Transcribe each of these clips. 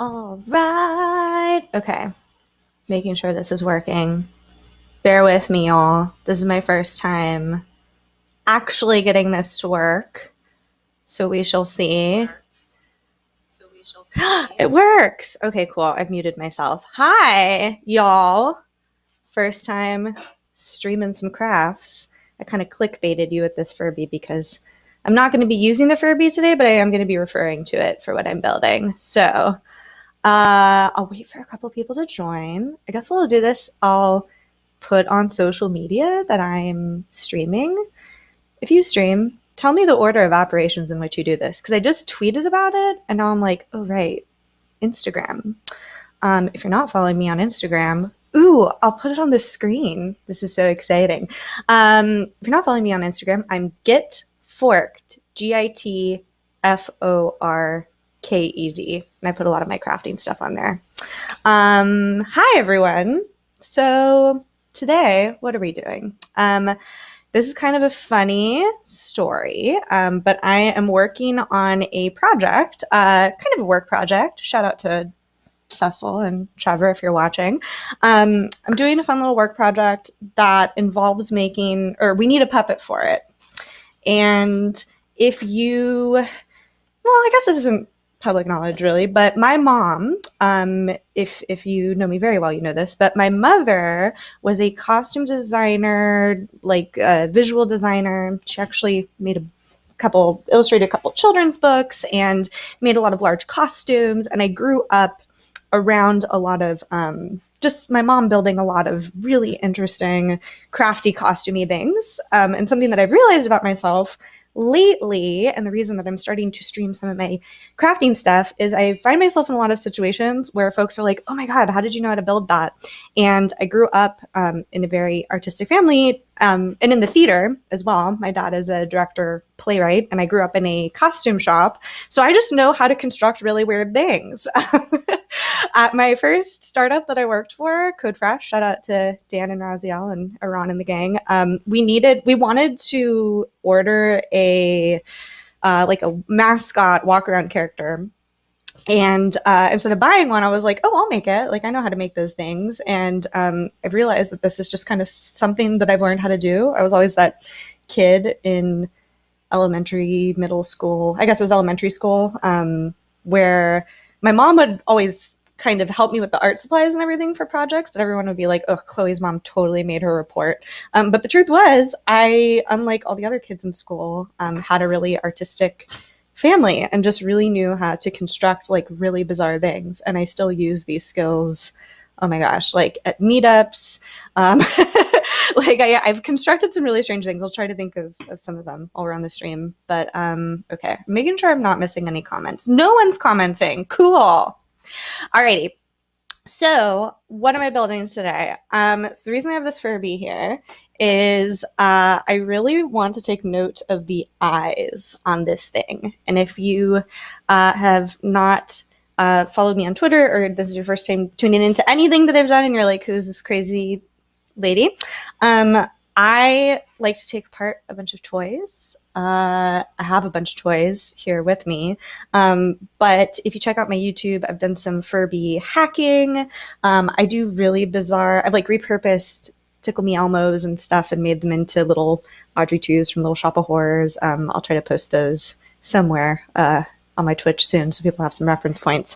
All right. Okay. Making sure this is working. Bear with me, y'all. This is my first time actually getting this to work. So we shall see. It works. Okay, cool. I've muted myself. Hi, y'all. First time streaming some crafts. I kind of clickbaited you with this Furby because I'm not going to be using the Furby today, but I am going to be referring to it for what I'm building. So I'll wait for a couple people to join. I guess while I'll do this, I'll put on social media that I'm streaming. If you stream, tell me the order of operations in which you do this, because I just tweeted about it, and now I'm like, oh, right, Instagram. If you're not following me on Instagram, I'll put it on the screen. This is so exciting. If you're not following me on Instagram, I'm Gitforked, Gitforked. KED, and I put a lot of my crafting stuff on there. Hi everyone. So today, what are we doing? This is kind of a funny story, but I am working on a project, kind of a work project. Shout out to Cecil and Trevor if you're watching. I'm doing a fun little work project that involves making, or we need a puppet for it. And if you, well, I guess this isn't public knowledge really, but my mom, if you know me very well, you know this, but my mother was a costume designer, like a visual designer. She actually illustrated a couple children's books and made a lot of large costumes. And I grew up around a lot of just my mom building a lot of really interesting, crafty, costumey things. And something that I've realized about myself lately, and the reason that I'm starting to stream some of my crafting stuff, is I find myself in a lot of situations where folks are like, oh my God, how did you know how to build that? And I grew up in a very artistic family and in the theater as well. My dad is a director, playwright, and I grew up in a costume shop. So I just know how to construct really weird things. At my first startup that I worked for, Code Fresh, shout out to Dan and Raziel and Iran and the gang. We wanted to order a mascot walk around character. And instead of buying one, I was like, oh, I'll make it. Like, I know how to make those things. And I've realized that this is just kind of something that I've learned how to do. I was always that kid in elementary, middle school, I guess it was elementary school, where my mom would always kind of help me with the art supplies and everything for projects, but everyone would be like, oh, Chloe's mom totally made her report. But the truth was, I, unlike all the other kids in school, had a really artistic family and just really knew how to construct like really bizarre things. And I still use these skills, oh my gosh, like at meetups. I've constructed some really strange things. I'll try to think of some of them all around the stream. But okay, I'm making sure I'm not missing any comments. No one's commenting. Cool. Alrighty. So what am I building today? So the reason I have this Furby here is I really want to take note of the eyes on this thing. And if you have not followed me on Twitter, or this is your first time tuning into anything that I've done and you're like, who's this crazy lady? I like to take apart a bunch of toys. I have a bunch of toys here with me. But if you check out my YouTube, I've done some Furby hacking. I do really bizarre, I've like repurposed Tickle Me Elmos and stuff and made them into little Audrey 2s from Little Shop of Horrors. I'll try to post those somewhere on my Twitch soon so people have some reference points.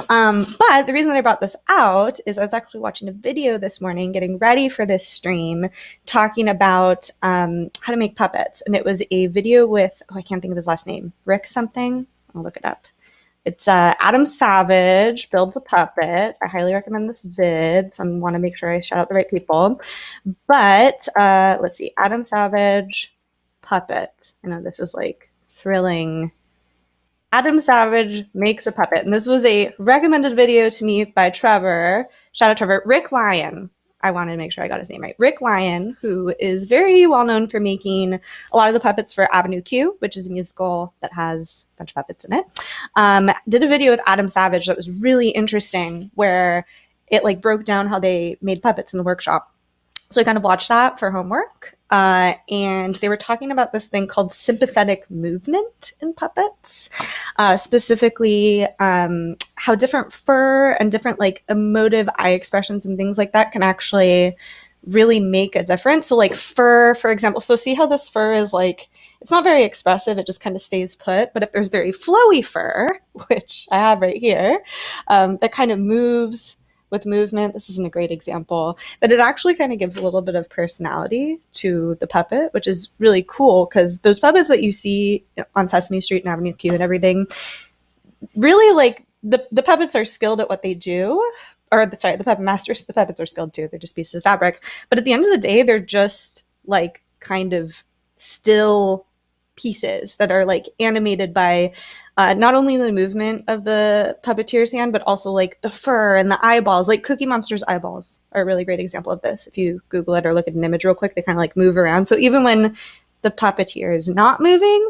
But the reason that I brought this out is I was actually watching a video this morning getting ready for this stream talking about how to make puppets. And it was a video with, I can't think of his last name, Rick something. I'll look it up. It's Adam Savage builds a puppet. I highly recommend this vid, so I want to make sure I shout out the right people. But let's see, Adam Savage puppet. I know this is like thrilling. Adam Savage makes a puppet. And this was a recommended video to me by Trevor. Shout out Trevor. Rick Lyon. I wanted to make sure I got his name right. Rick Lyon, who is very well known for making a lot of the puppets for Avenue Q, which is a musical that has a bunch of puppets in it. Did a video with Adam Savage that was really interesting, where it like broke down how they made puppets in the workshop. So I kind of watched that for homework. And they were talking about this thing called sympathetic movement in puppets, specifically how different fur and different like emotive eye expressions and things like that can actually really make a difference. So like fur, for example, so see how this fur is like, it's not very expressive, it just kind of stays put. But if there's very flowy fur, which I have right here, that kind of moves with movement, this isn't a great example, that it actually kind of gives a little bit of personality to the puppet, which is really cool because those puppets that you see on Sesame Street and Avenue Q and everything, really like the puppets are skilled at what they do, or the puppet masters, the puppets are skilled too, they're just pieces of fabric. But at the end of the day, they're just like kind of still pieces that are like animated by not only the movement of the puppeteer's hand, but also like the fur and the eyeballs. Like Cookie Monster's eyeballs are a really great example of this. If you Google it or look at an image real quick, they kind of like move around. So even when the puppeteer is not moving,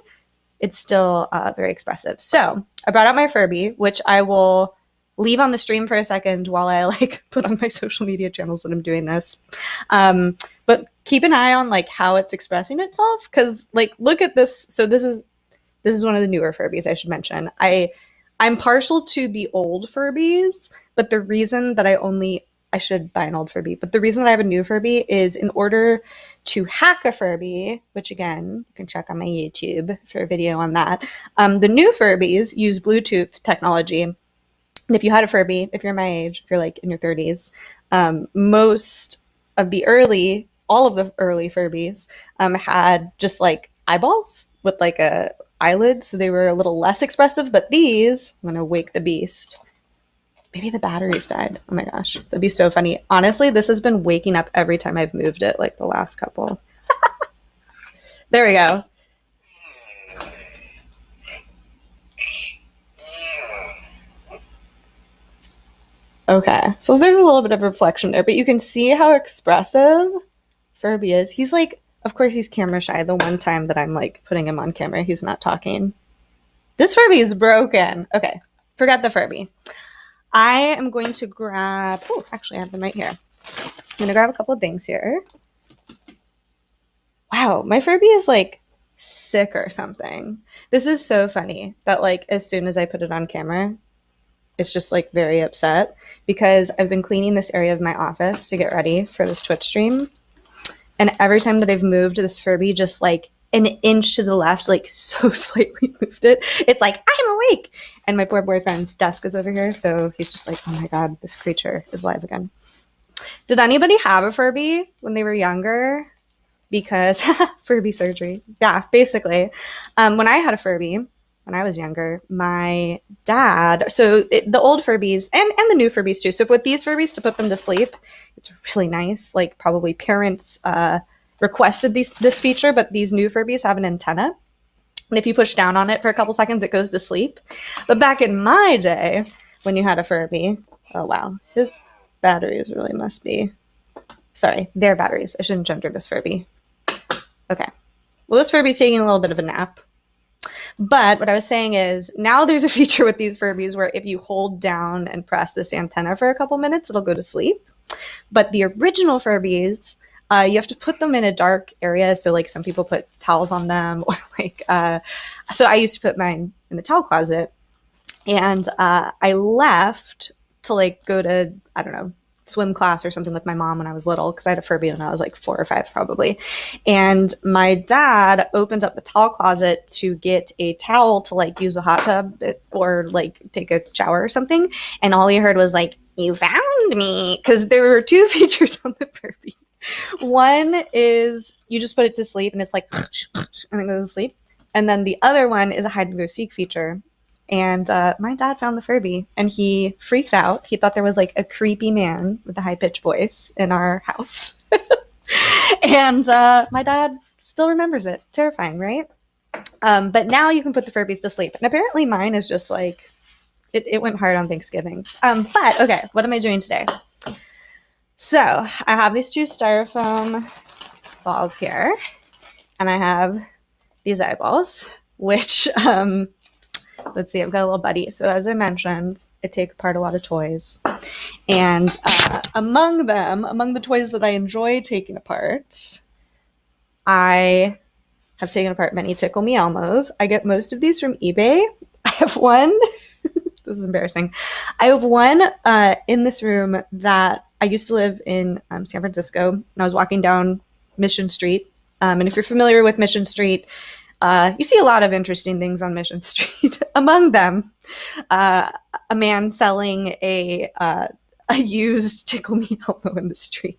it's still very expressive. So I brought out my Furby, which I will leave on the stream for a second while I like put on my social media channels that I'm doing this. But keep an eye on like how it's expressing itself, because like look at this. So this is one of the newer Furbies, I should mention. I'm partial to the old Furbies, but the reason that I should buy an old Furby, but the reason that I have a new Furby is in order to hack a Furby, which again, you can check on my YouTube for a video on that. The new Furbies use Bluetooth technology. And if you had a Furby, if you're my age, if you're like in your 30s, all of the early Furbies had just like eyeballs with like a eyelid, so they were a little less expressive. But these, I'm gonna wake the beast. Maybe the batteries died. Oh my gosh, that'd be so funny. Honestly, this has been waking up every time I've moved it, like the last couple. There we go. Okay, so there's a little bit of reflection there, but you can see how expressive Furby is. He's like, of course he's camera shy. The one time that I'm like putting him on camera, he's not talking. This Furby is broken. Okay, forget the Furby. I am going to grab, actually I have them right here. I'm gonna grab a couple of things here. Wow, my Furby is like sick or something. This is so funny that like as soon as I put it on camera, it's just like very upset because I've been cleaning this area of my office to get ready for this Twitch stream. And every time that I've moved this Furby just like an inch to the left, like so slightly moved it, it's like, I'm awake. And my poor boyfriend's desk is over here. So he's just like, oh my God, this creature is alive again. Did anybody have a Furby when they were younger? Because Furby surgery. Yeah, basically. When I had a Furby, when I was younger, my dad, the old Furbies and the new Furbies too. So with these Furbies, to put them to sleep, it's really nice. Like probably parents requested this feature, but these new Furbies have an antenna. And if you push down on it for a couple seconds, it goes to sleep. But back in my day, when you had a Furby, oh wow, his batteries really must be, sorry, their batteries. I shouldn't gender this Furby. Okay. Well, this Furby's taking a little bit of a nap. But what I was saying is now there's a feature with these Furbies where if you hold down and press this antenna for a couple minutes, it'll go to sleep. But the original Furbies, you have to put them in a dark area. So like some people put towels on them or like, so I used to put mine in the towel closet, and I left to like go to, I don't know, swim class or something with my mom when I was little, because I had a Furby when I was like 4 or 5 probably. And my dad opened up the towel closet to get a towel to like use the hot tub or like take a shower or something. And all he heard was like, you found me. Because there were 2 features on the Furby. One is you just put it to sleep and it's like, and it goes to sleep. And then the other one is a hide and go seek feature. And my dad found the Furby and he freaked out. He thought there was like a creepy man with a high-pitched voice in our house. And my dad still remembers it. Terrifying, right? But now you can put the Furbies to sleep. And apparently mine is just like, it went hard on Thanksgiving. But okay, what am I doing today? So I have these 2 styrofoam balls here. And I have these eyeballs, which let's see, I've got a little buddy. So as I mentioned, I take apart a lot of toys. And among the toys that I enjoy taking apart, I have taken apart many Tickle Me Elmos. I get most of these from eBay. I have one. This is embarrassing. I have one in this room that I used to live in San Francisco, and I was walking down Mission Street. And if you're familiar with Mission Street, you see a lot of interesting things on Mission Street. Among them, a man selling a used Tickle Me Elmo in the street.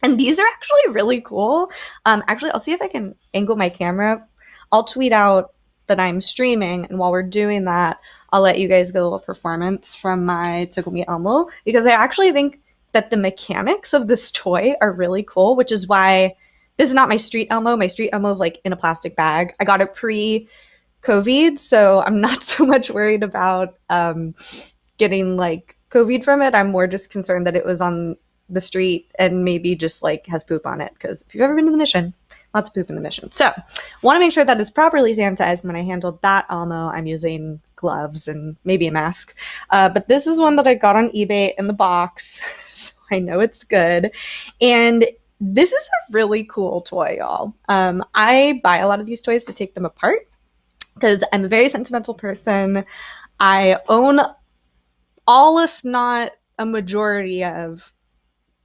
And these are actually really cool. Actually, I'll see if I can angle my camera. I'll tweet out that I'm streaming, and while we're doing that, I'll let you guys get a little performance from my Tickle Me Elmo, because I actually think that the mechanics of this toy are really cool, which is why this is not my street Elmo. My street Elmo is like in a plastic bag. I got it pre-COVID, so I'm not so much worried about getting like COVID from it. I'm more just concerned that it was on the street and maybe just like has poop on it, because if you've ever been to the Mission, lots of poop in the Mission. So want to make sure that it's properly sanitized. When I handled that Elmo, I'm using gloves and maybe a mask. But this is one that I got on eBay in the box, so I know it's good. And this is a really cool toy, y'all. I buy a lot of these toys to take them apart because I'm a very sentimental person. I own all, if not a majority of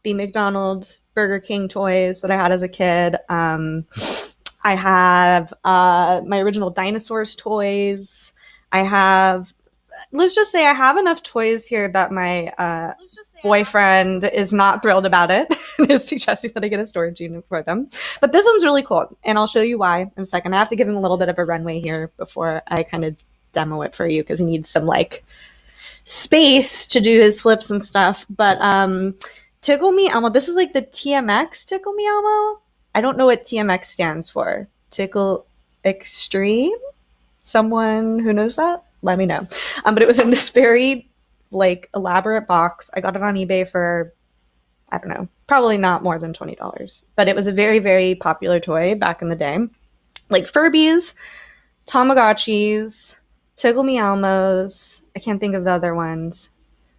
the McDonald's, Burger King toys that I had as a kid. I have my original dinosaurs toys. I have, let's just say I have enough toys here that my boyfriend is not thrilled about it and is suggesting that I get a storage unit for them. But this one's really cool, and I'll show you why in a second. I have to give him a little bit of a runway here before I kind of demo it for you, because he needs some like space to do his flips and stuff. But Tickle Me Elmo, this is like the TMX Tickle Me Elmo. I don't know what TMX stands for. Tickle Extreme? Someone who knows that? Let me know. But it was in this very like elaborate box. I got it on eBay for, I don't know, probably not more than $20. But it was a very, very popular toy back in the day. Like Furbies, Tamagotchis, Tickle Me Elmos. I can't think of the other ones.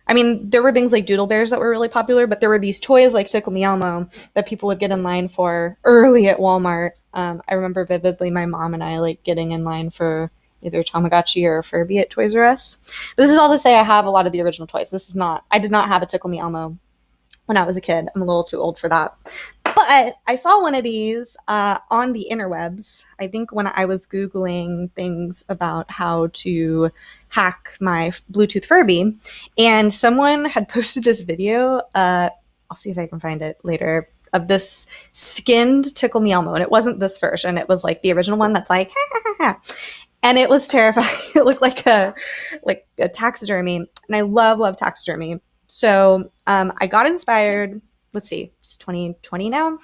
I mean, there were things like Doodle Bears that were really popular, but there were these toys like Tickle Me Elmo that people would get in line for early at Walmart. I remember vividly my mom and I like getting in line for either Tamagotchi or Furby at Toys R Us. But this is all to say I have a lot of the original toys. I did not have a Tickle Me Elmo when I was a kid. I'm a little too old for that. But I saw one of these on the interwebs, I think when I was Googling things about how to hack my Bluetooth Furby, and someone had posted this video, I'll see if I can find it later, of this skinned Tickle Me Elmo. And it wasn't this version. It was like the original one that's like, ha, ha, ha, ha. And it was terrifying. It looked like a taxidermy. And I love taxidermy. So I got inspired. Let's see, it's 2020 now.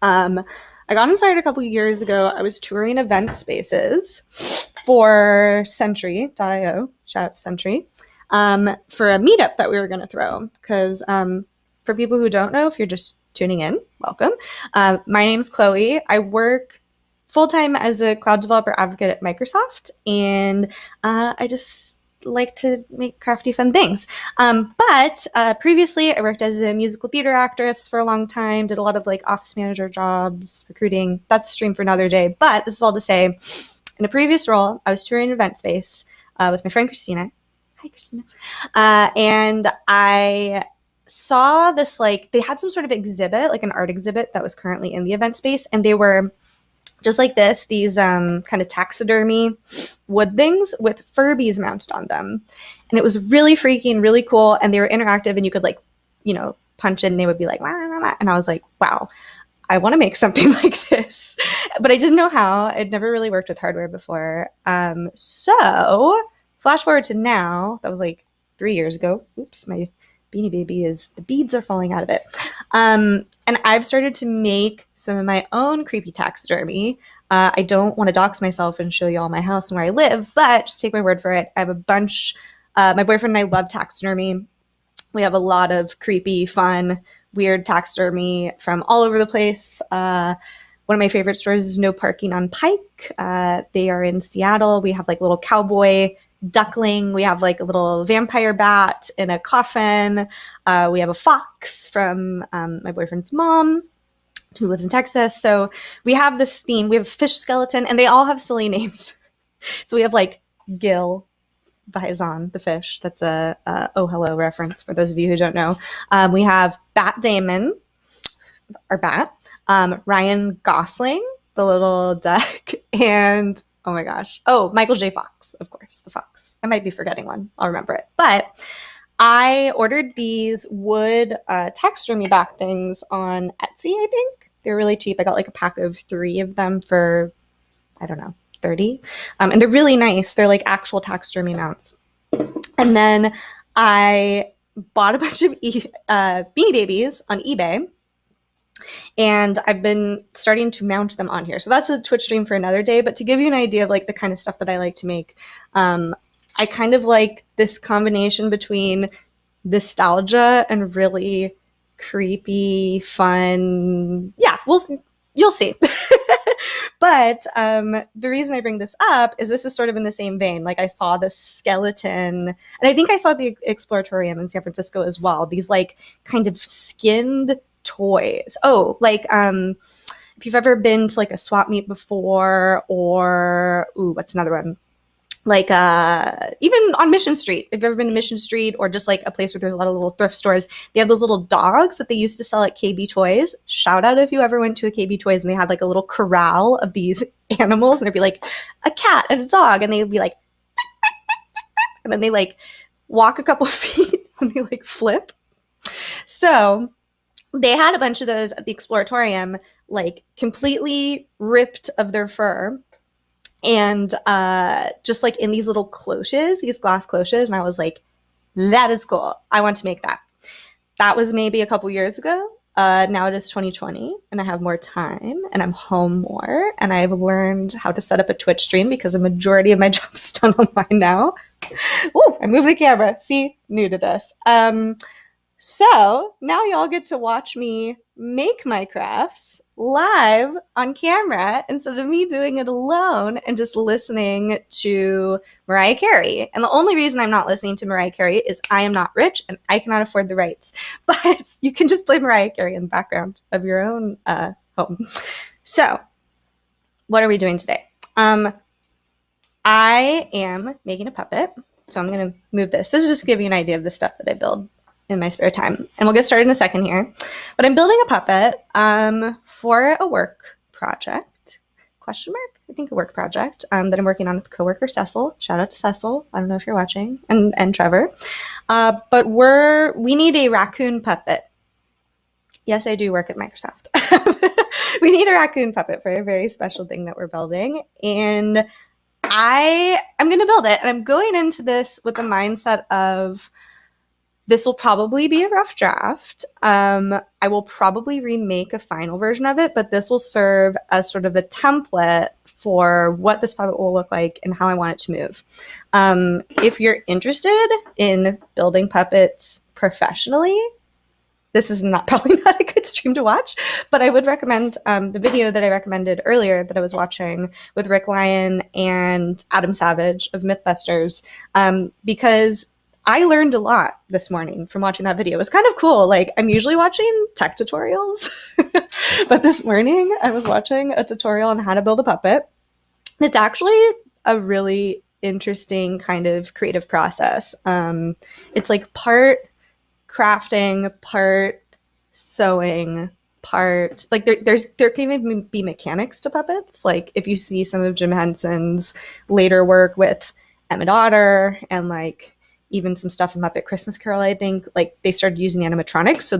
I got inspired a couple of years ago. I was touring event spaces for Century.io, shout out to Century, for a meetup that we were going to throw. Because for people who don't know, if you're just tuning in, welcome. My name's Chloe. I work full-time as a cloud developer advocate at Microsoft, and I just like to make crafty, fun things. But previously, I worked as a musical theater actress for a long time, did a lot of like office manager jobs, recruiting. That's a stream for another day. But this is all to say, in a previous role, I was touring an event space with my friend Christina. Hi, Christina. And I saw this, like, they had some sort of exhibit, like an art exhibit that was currently in the event space, and they were just like these kind of taxidermy wood things with Furbies mounted on them. And it was really freaky and really cool. And they were interactive, and you could like, punch in and they would be like, wah, wah, wah. And I was like, wow, I want to make something like this. But I didn't know how. I'd never really worked with hardware before. So flash forward to now, that was like 3 years ago. Oops, my Beanie Baby the beads are falling out of it. And I've started to make some of my own creepy taxidermy. I don't want to dox myself and show you all my house and where I live, but just take my word for it. I have a bunch. My boyfriend and I love taxidermy. We have a lot of creepy, fun, weird taxidermy from all over the place. One One of my favorite stores is No Parking on Pike. They are in Seattle. We have like little cowboy duckling. We have like a little vampire bat in a coffin. We have a fox from my boyfriend's mom who lives in Texas. So we have this theme. We have a fish skeleton, and they all have silly names. So we have like Gil Faison, the fish. That's a Oh Hello reference for those of you who don't know. We have Bat Damon, our bat, Ryan Gosling, the little duck, and oh my gosh, Michael J. Fox, of course, the fox. I might be forgetting one. I'll remember it. But I ordered these wood taxidermy back things on Etsy, I think. They're really cheap. I got like a pack of 3 of them for, I don't know, 30. And they're really nice. They're like actual taxidermy mounts. And then I bought a bunch of Beanie Babies on eBay. And I've been starting to mount them on here. So that's a Twitch stream for another day. But to give you an idea of like the kind of stuff that I like to make, I kind of like this combination between nostalgia and really creepy, fun. Yeah, you'll see. But the reason I bring this up is this is sort of in the same vein. Like I saw this skeleton, and I think I saw the Exploratorium in San Francisco as well. These like kind of skinned toys. Oh, like if you've ever been to like a swap meet before, or what's another one? Like even on Mission Street. If you've ever been to Mission Street, or just like a place where there's a lot of little thrift stores, they have those little dogs that they used to sell at KB Toys. Shout out if you ever went to a KB Toys and they had like a little corral of these animals, and there'd be like a cat and a dog, and they'd be like, and then they like walk a couple feet and they like flip. So they had a bunch of those at the Exploratorium, like completely ripped of their fur. And just like in these little cloches, these glass cloches. And I was like, that is cool. I want to make that. That was maybe a couple years ago. Now it is 2020 and I have more time and I'm home more. And I've learned how to set up a Twitch stream because the majority of my job is done online now. Ooh, I moved the camera. See, new to this. So now y'all get to watch me make my crafts live on camera instead of me doing it alone and just listening to Mariah Carey. And the only reason I'm not listening to Mariah Carey is I am not rich and I cannot afford the rights. But you can just play Mariah Carey in the background of your own home. So what are we doing today? I am making a puppet. So I'm going to move this. This is just to give you an idea of the stuff that I build in my spare time. And we'll get started in a second here. But I'm building a puppet for a work project, question mark? I think a work project that I'm working on with coworker Cecil. Shout out to Cecil. I don't know if you're watching. And Trevor. But we need a raccoon puppet. Yes, I do work at Microsoft. We need a raccoon puppet for a very special thing that we're building. And I'm going to build it. And I'm going into this with the mindset of, this will probably be a rough draft. I will probably remake a final version of it, but this will serve as sort of a template for what this puppet will look like and how I want it to move. If you're interested in building puppets professionally, this is probably not a good stream to watch, but I would recommend the video that I recommended earlier that I was watching with Rick Lyon and Adam Savage of Mythbusters, because I learned a lot this morning from watching that video. It was kind of cool. Like, I'm usually watching tech tutorials, but this morning I was watching a tutorial on how to build a puppet. It's actually a really interesting kind of creative process. It's like part crafting, part sewing, part like there can even be mechanics to puppets. Like if you see some of Jim Henson's later work with Emmett Otter and like even some stuff in Muppet Christmas Carol, I think like they started using animatronics. So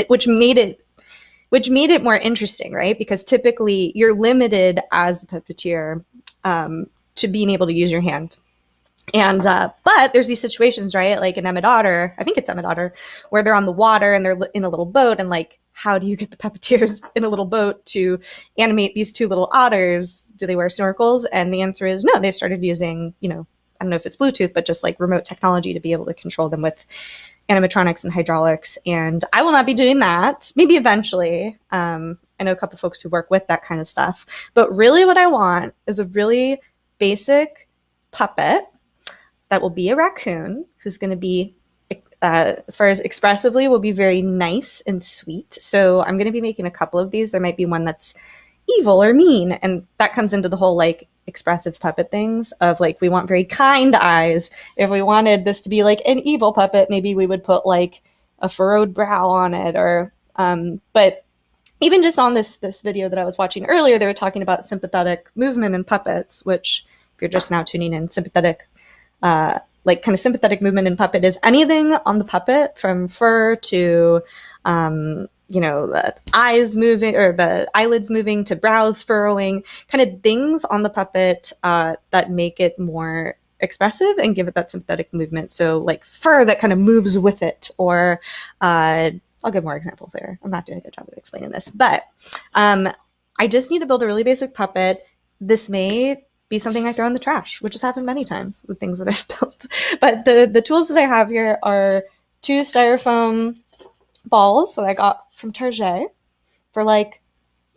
which made it more interesting, right? Because typically you're limited as a puppeteer to being able to use your hand. And but there's these situations, right? Like in Emmett Otter, I think it's Emmett Otter, where they're on the water and they're in a little boat, and like, how do you get the puppeteers in a little boat to animate these 2 little otters? Do they wear snorkels? And the answer is no. They started using, I don't know if it's Bluetooth, but just like remote technology to be able to control them with animatronics and hydraulics. And I will not be doing that. Maybe eventually. I know a couple folks who work with that kind of stuff. But really what I want is a really basic puppet that will be a raccoon who's going to be, as far as expressively, will be very nice and sweet. So I'm going to be making a couple of these. There might be one that's evil or mean, and that comes into the whole like expressive puppet things of like we want very kind eyes. If we wanted this to be like an evil puppet, maybe we would put like a furrowed brow on it, or but even just on this video that I was watching earlier, they were talking about sympathetic movement in puppets, which if you're just now tuning in, sympathetic like kind of sympathetic movement in puppet is anything on the puppet from fur to the eyes moving or the eyelids moving to brows furrowing, kind of things on the puppet that make it more expressive and give it that sympathetic movement. So like fur that kind of moves with it, or I'll give more examples later. I'm not doing a good job of explaining this, but I just need to build a really basic puppet. This may be something I throw in the trash, which has happened many times with things that I've built. But the tools that I have here are 2 styrofoam balls that I got from Target for like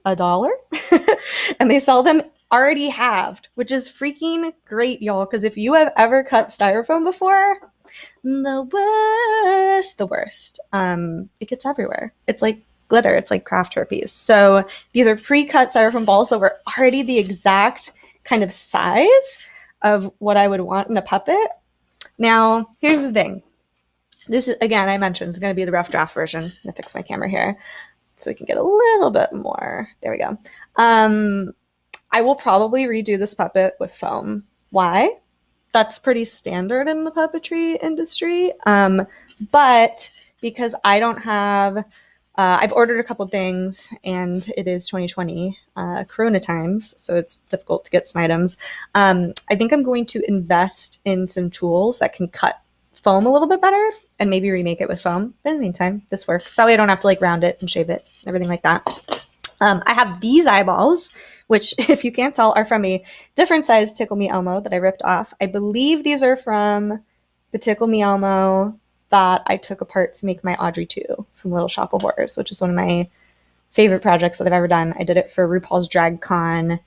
$1. And they sell them already halved, which is freaking great, y'all. Because if you have ever cut styrofoam before, the worst. It gets everywhere. It's like glitter. It's like craft herpes. So these are pre-cut styrofoam balls that were already the exact kind of size of what I would want in a puppet. Now, here's the thing. This is, again, I mentioned, it's going to be the rough draft version. I'm going to fix my camera here so we can get a little bit more. There we go. I will probably redo this puppet with foam. Why? That's pretty standard in the puppetry industry. But because I don't have, I've ordered a couple things, and it is 2020 Corona times, so it's difficult to get some items. I think I'm going to invest in some tools that can cut foam a little bit better and maybe remake it with foam. But in the meantime, this works. That way I don't have to like round it and shave it and everything like that. I have these eyeballs, which if you can't tell are from a different size Tickle Me Elmo that I ripped off. I believe these are from the Tickle Me Elmo that I took apart to make my Audrey 2 from Little Shop of Horrors, which is one of my favorite projects that I've ever done. I did it for RuPaul's Drag Con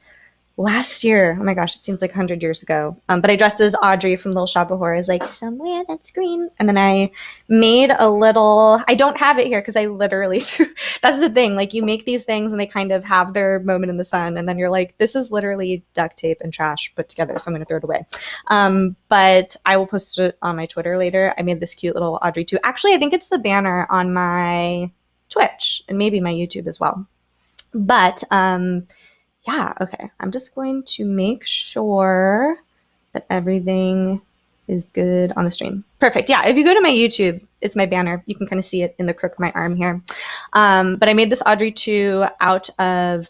last year. Oh my gosh, it seems like 100 years ago. But I dressed as Audrey from Little Shop of Horrors, like somewhere that's green. And then I made a little, I don't have it here because I literally threw, that's the thing. Like you make these things and they kind of have their moment in the sun. And then you're like, this is literally duct tape and trash put together. So I'm going to throw it away. But I will post it on my Twitter later. I made this cute little Audrey 2. Actually, I think it's the banner on my Twitch and maybe my YouTube as well. But, yeah, okay. I'm just going to make sure that everything is good on the stream. Perfect. Yeah, if you go to my YouTube, it's my banner. You can kind of see it in the crook of my arm here. But I made this Audrey 2 out of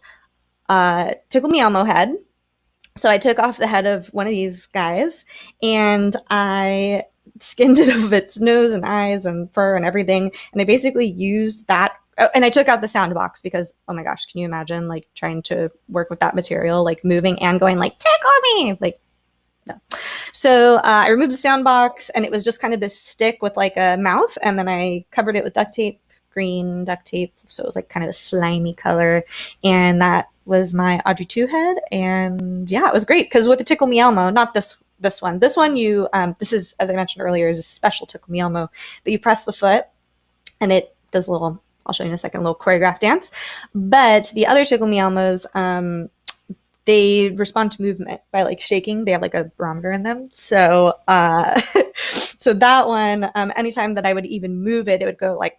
Tickle Me Elmo head. So I took off the head of one of these guys and I skinned it of its nose and eyes and fur and everything. And I basically used that. Oh, and I took out the sound box because, oh my gosh, can you imagine like trying to work with that material, like moving and going like, tickle me, like, no. So I removed the sound box and it was just kind of this stick with like a mouth. And then I covered it with duct tape, green duct tape. So it was like kind of a slimy color. And that was my Audrey 2 head. And yeah, it was great because with the Tickle Me Elmo, not this one, you, this is, as I mentioned earlier, is a special Tickle Me Elmo that you press the foot and it does a little, I'll show you in a second, a little choreographed dance. But the other Tickle Me Elmos, they respond to movement by like shaking. They have like a barometer in them. So, so that one, anytime that I would even move it, it would go like,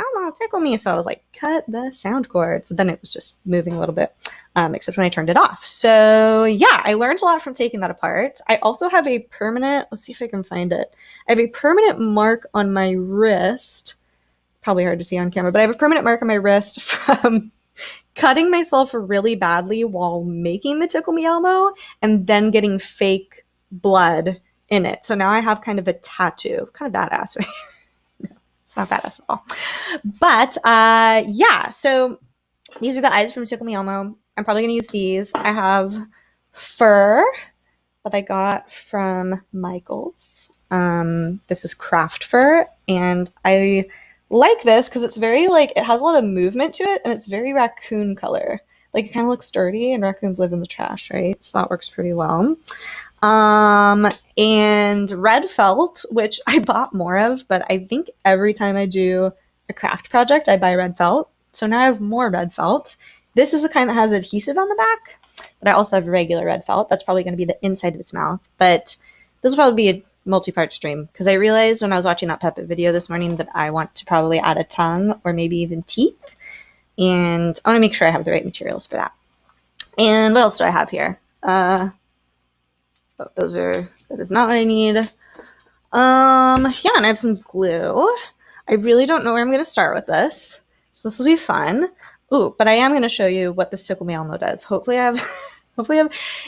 Elmo, tickle me. So I was like, cut the sound cord. So then it was just moving a little bit, except when I turned it off. So yeah, I learned a lot from taking that apart. I also have a permanent, let's see if I can find it. I have a permanent mark on my wrist. Probably hard to see on camera, but I have a permanent mark on my wrist from cutting myself really badly while making the Tickle Me Elmo and then getting fake blood in it. So now I have kind of a tattoo. Kind of badass, right? No, it's not badass at all. But yeah, so these are the eyes from Tickle Me Elmo. I'm probably going to use these. I have fur that I got from Michael's. This is craft fur, and I like this because it's very like, it has a lot of movement to it and it's very raccoon color. Like it kind of looks dirty and raccoons live in the trash, right? So that works pretty well. And red felt, which I bought more of, but I think every time I do a craft project, I buy red felt. So now I have more red felt. This is the kind that has adhesive on the back, but I also have regular red felt. That's probably going to be the inside of its mouth, but this will probably be a multi-part stream because I realized when I was watching that puppet video this morning that I want to probably add a tongue or maybe even teeth, and I want to make sure I have the right materials for that. And what else do I have here? That is not what I need. Yeah, and I have some glue. I really don't know where I'm going to start with this, so this will be fun. Ooh, but I am going to show you what this Tickle Me Elmo does. Hopefully I have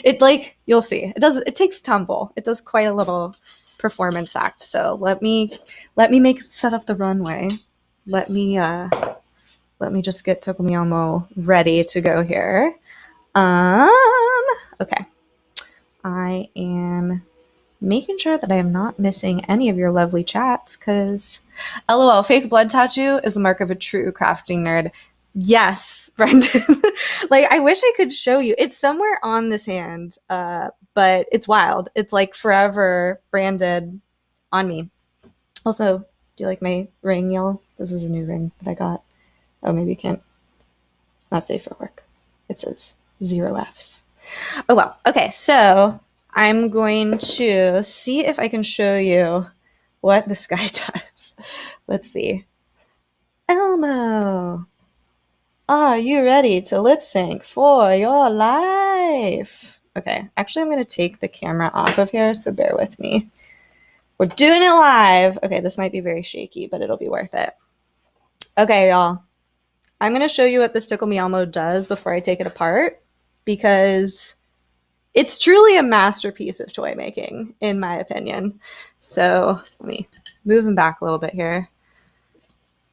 it, like, you'll see. It takes tumble. It does quite a little performance act. So let me set up the runway. Let me just get Tickle Me Elmo ready to go here. Okay. I am making sure that I am not missing any of your lovely chats because LOL, fake blood tattoo is the mark of a true crafting nerd. Yes, Brendan. Like, I wish I could show you. It's somewhere on this hand, but it's wild. It's like forever branded on me. Also, do you like my ring, y'all? This is a new ring that I got. Oh, maybe you can't. It's not safe for work. It says 0 Fs. Oh, well. Okay, so I'm going to see if I can show you what this guy does. Let's see. Elmo, are you ready to lip sync for your life? Okay, actually, I'm going to take the camera off of here, so bear with me. We're doing it live. Okay, this might be very shaky, but it'll be worth it. Okay, y'all. I'm going to show you what this Tickle Me Elmo does before I take it apart, because it's truly a masterpiece of toy making, in my opinion. So let me move him back a little bit here.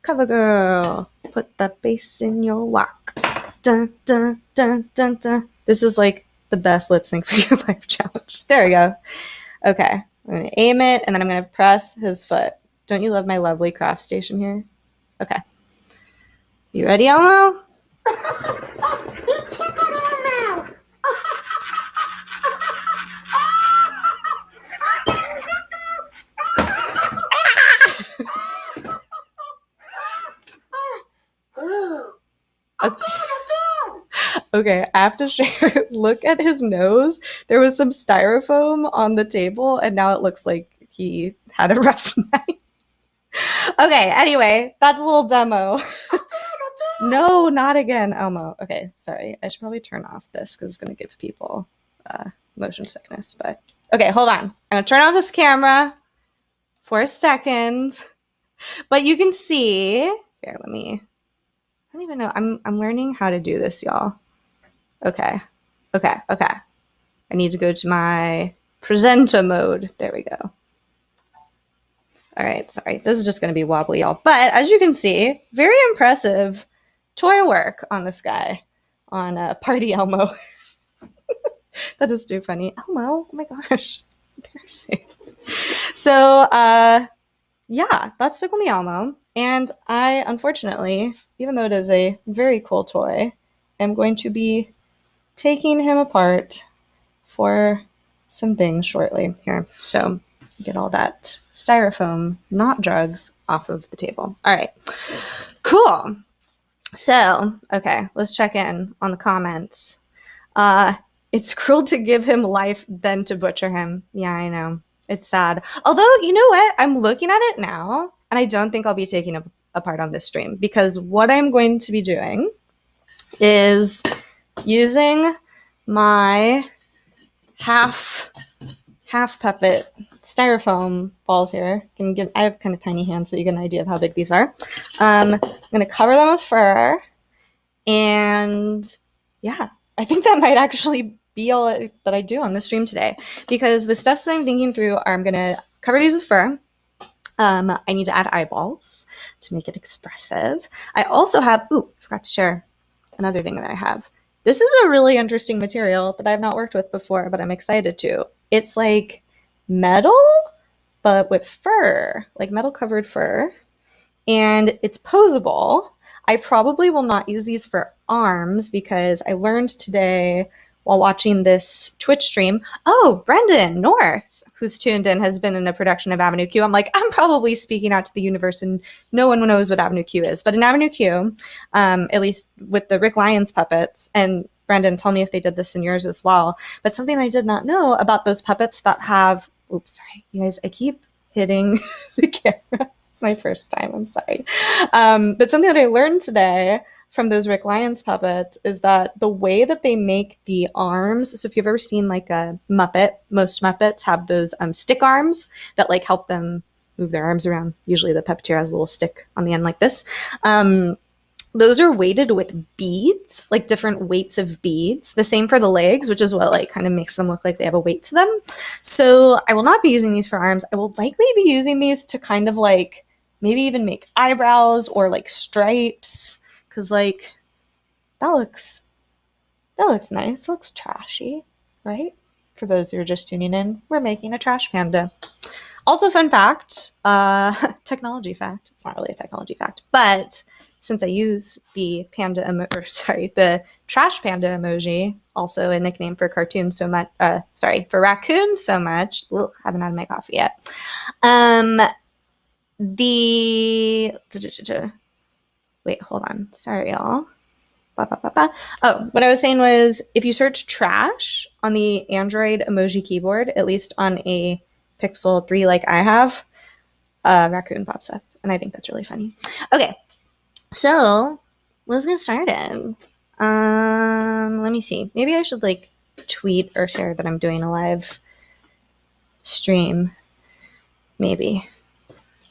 Cover girl, put the bass in your walk. Dun, dun, dun, dun, dun. This is like the best lip sync for your life challenge. There we go. Okay, I'm going to aim it, and then I'm going to press his foot. Don't you love my lovely craft station here? Okay. You ready, Elmo? Okay, I have to share. Look at his nose. There was some styrofoam on the table, and now it looks like he had a rough night. Okay, anyway, that's a little demo. No, not again, Elmo. Okay, sorry. I should probably turn off this because it's going to give people motion sickness. But okay, hold on. I'm going to turn off this camera for a second. But you can see. Here, let me. I don't even know. I'm learning how to do this, y'all. Okay. I need to go to my presenter mode. There we go. All right, sorry. This is just going to be wobbly, y'all. But as you can see, very impressive toy work on this guy, on Party Elmo. That is too funny. Elmo, oh my gosh. Embarrassing. So, yeah, that's Tickle Me Elmo. And I, unfortunately, even though it is a very cool toy, am going to be taking him apart for some things shortly here. So get all that styrofoam, not drugs, off of the table. All right, cool. So, okay, let's check in on the comments. It's cruel to give him life, then to butcher him. Yeah, I know. It's sad. Although, you know what? I'm looking at it now, and I don't think I'll be taking it apart on this stream, because what I'm going to be doing is using my half puppet styrofoam balls here. I have kind of tiny hands, so you get an idea of how big these are. I'm going to cover them with fur, and yeah, I think that might actually be all that I do on the stream today, because the steps that I'm thinking through are I'm going to cover these with fur. I need to add eyeballs to make it expressive. I also have, I forgot to share another thing that I have. This is a really interesting material that I've not worked with before, but I'm excited to. It's like metal, but with fur, like metal covered fur. and it's posable. I probably will not use these for arms because I learned today while watching this Twitch stream. Oh, Brendan North, who's tuned in, has been in a production of Avenue Q. I'm like, I'm probably speaking out to the universe and no one knows what Avenue Q is. But in Avenue Q, at least with the Rick Lyons puppets, and Brendan, tell me if they did this in yours as well. But something I did not know about those puppets that have, oops, sorry, you guys, I keep hitting the camera. It's my first time, I'm sorry. But something that I learned today from those Rick Lyons puppets is that the way that they make the arms, so if you've ever seen like a Muppet, most Muppets have those stick arms that like help them move their arms around. Usually the puppeteer has a little stick on the end like this. Those are weighted with beads, like different weights of beads. The same for the legs, which is what like kind of makes them look like they have a weight to them. So I will not be using these for arms. I will likely be using these to kind of like maybe even make eyebrows or like stripes. Cause like that looks nice. It looks trashy, right? For those who are just tuning in, we're making a trash panda. Also, fun fact, technology fact. It's not really a technology fact, but since I use the the trash panda emoji, also a nickname for cartoons so much, for raccoons so much. Ugh, haven't had my coffee yet. Wait, hold on. Sorry, y'all. Oh, what I was saying was if you search trash on the Android emoji keyboard, at least on a Pixel 3 like I have, a raccoon pops up. And I think that's really funny. Okay, so let's get started. Let me see. Maybe I should like tweet or share that I'm doing a live stream. Maybe.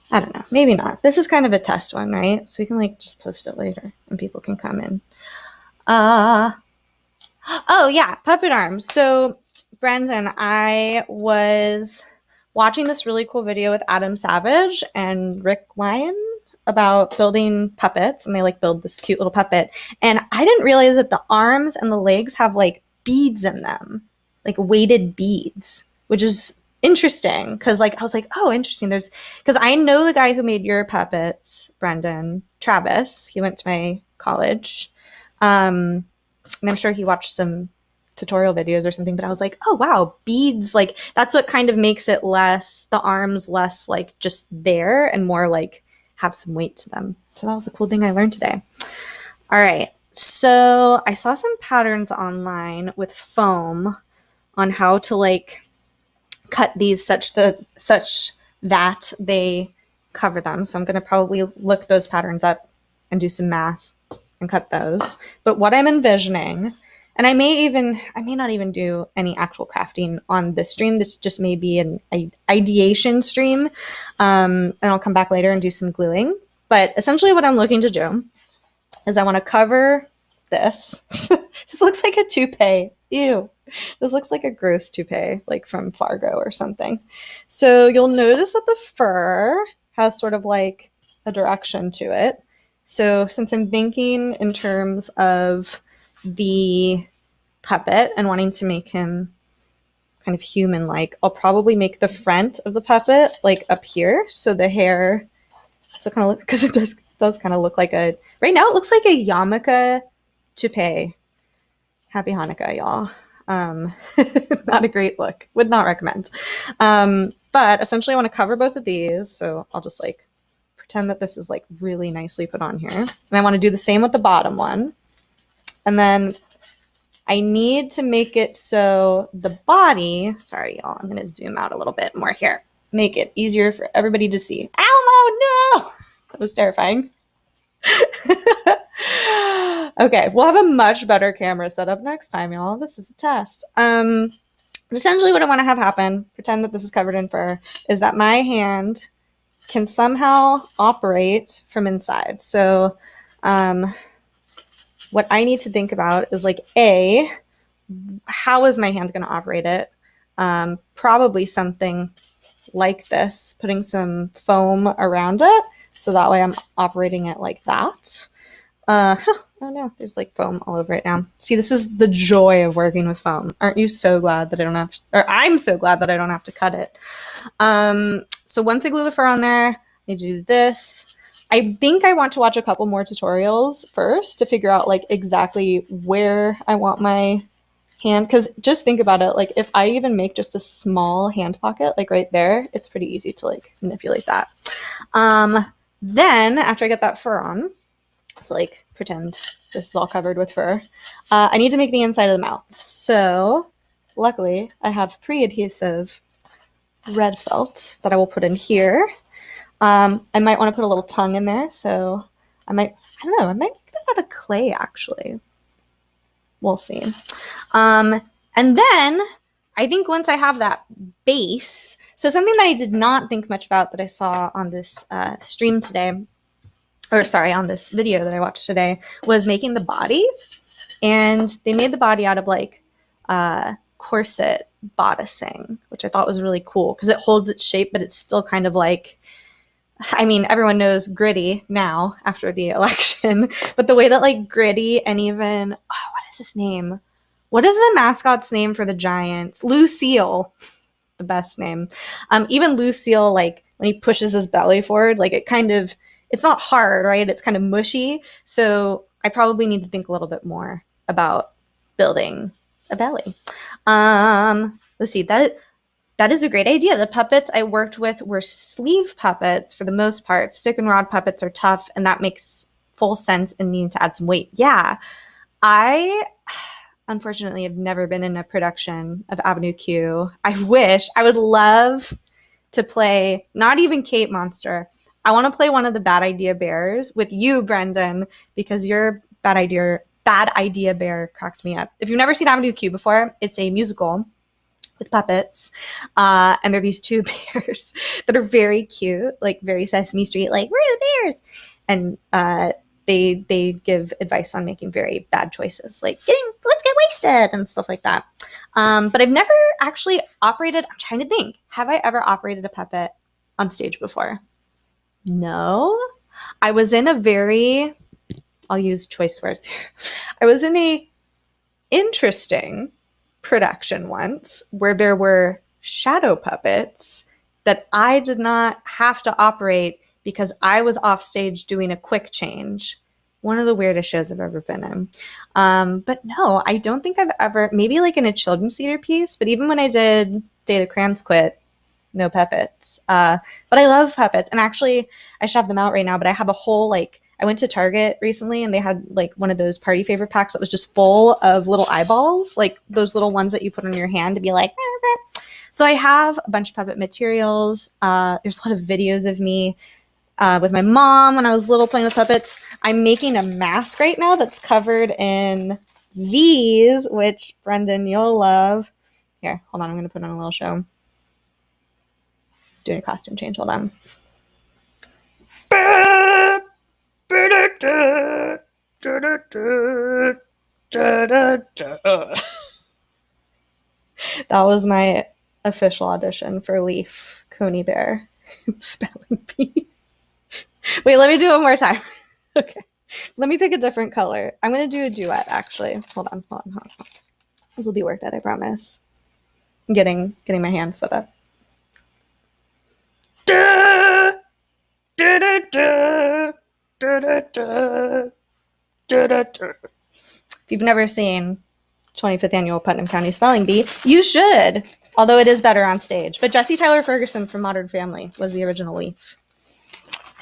I don't know. Maybe not. This is kind of a test one, right? So we can like just post it later and people can come in. Oh yeah, puppet arms. So Brendan, I was watching this really cool video with Adam Savage and Rick Lyon about building puppets, and they like build this cute little puppet. And I didn't realize that the arms and the legs have like beads in them, like weighted beads, which is interesting because like I was like, oh, interesting. Because I know the guy who made your puppets, Brendan, Travis. He went to my college, and I'm sure he watched some tutorial videos or something. But I was like, oh wow, beads, like that's what kind of makes it the arms less like just there and more like have some weight to them. So that was a cool thing I learned today. All right, so I saw some patterns online with foam on how to like cut these such that they cover them. So I'm going to probably look those patterns up and do some math and cut those. But what I'm envisioning, and I may not even do any actual crafting on this stream. This just may be an ideation stream. And I'll come back later and do some gluing. But essentially what I'm looking to do is I want to cover this. This looks like a toupee. Ew. This looks like a gross toupee, like from Fargo or something. So you'll notice that the fur has sort of like a direction to it. So since I'm thinking in terms of the puppet and wanting to make him kind of human-like, I'll probably make the front of the puppet like up here. So the hair, so kind of look, because it does kind of look like right now it looks like a yarmulke toupee. Happy Hanukkah, y'all. Not a great look. Would not recommend. But essentially I want to cover both of these. So I'll just like pretend that this is like really nicely put on here. And I want to do the same with the bottom one. And then I need to make it so the body, sorry y'all, I'm going to zoom out a little bit more here. Make it easier for everybody to see. Elmo, no! That was terrifying. Okay, we'll have a much better camera setup next time, y'all. This is a test. Essentially what I want to have happen, pretend that this is covered in fur, is that my hand can somehow operate from inside. So what I need to think about is like, how is my hand going to operate it? Probably something like this, putting some foam around it. So that way I'm operating it like that. Oh no, there's like foam all over it now. See, this is the joy of working with foam. Aren't you so glad that I don't have to, or I'm so glad that I don't have to cut it. So once I glue the fur on there, I do this. I think I want to watch a couple more tutorials first to figure out like exactly where I want my hand, because just think about it, like if I even make just a small hand pocket like right there, it's pretty easy to like manipulate that. Then after I get that fur on, so like pretend this is all covered with fur, I need to make the inside of the mouth. So luckily I have pre-adhesive red felt that I will put in here. I might want to put a little tongue in there, so I might get that out of clay actually. We'll see. And then I think once I have that base, so something that I did not think much about that I saw on this stream today, or sorry, on this video that I watched today, was making the body. And they made the body out of like corset bodicing, which I thought was really cool because it holds its shape, but it's still kind of like, I mean, everyone knows Gritty now after the election, but the way that like Gritty and even, what is his name? What is the mascot's name for the Giants? Lucille, the best name. Even Lucille, like when he pushes his belly forward, like it's not hard, right? It's kind of mushy. So I probably need to think a little bit more about building a belly. Let's see, that is a great idea. The puppets I worked with were sleeve puppets for the most part. Stick and rod puppets are tough, and that makes full sense in needing to add some weight. Yeah, I unfortunately have never been in a production of Avenue Q. I would love to play, not even Kate Monster. I want to play one of the Bad Idea Bears with you, Brendan, because your Bad Idea Bear cracked me up. If you've never seen Avenue Q before, it's a musical with puppets, and they're these two bears that are very cute, like very Sesame Street, like we're the bears, and they give advice on making very bad choices, like let's get wasted and stuff like that. But I've never actually operated. I'm trying to think. Have I ever operated a puppet on stage before? No. I was in a very, I'll use choice words here. I was in a interesting production once where there were shadow puppets that I did not have to operate because I was off stage doing a quick change. One of the weirdest shows I've ever been in. But no, I don't think I've ever, maybe like in a children's theater piece, but even when I did Day the Crayons Quit, no puppets. But I love puppets. And actually, I should have them out right now, but I have a whole like, I went to Target recently and they had like one of those party favor packs that was just full of little eyeballs, like those little ones that you put on your hand to be like, so I have a bunch of puppet materials. There's a lot of videos of me with my mom when I was little playing with puppets. I'm making a mask right now that's covered in these, which Brendan, you'll love. Here, hold on. I'm going to put on a little show. Doing a costume change. Hold on. That was my official audition for Leaf Coney Bear spelling bee. Wait, let me do it one more time. Okay. Let me pick a different color. I'm going to do a duet, actually. Hold on. This will be worth it, I promise. I'm getting my hands set up. If you've never seen 25th Annual Putnam County Spelling Bee, you should, although it is better on stage. But Jesse Tyler Ferguson from Modern Family was the original Leaf.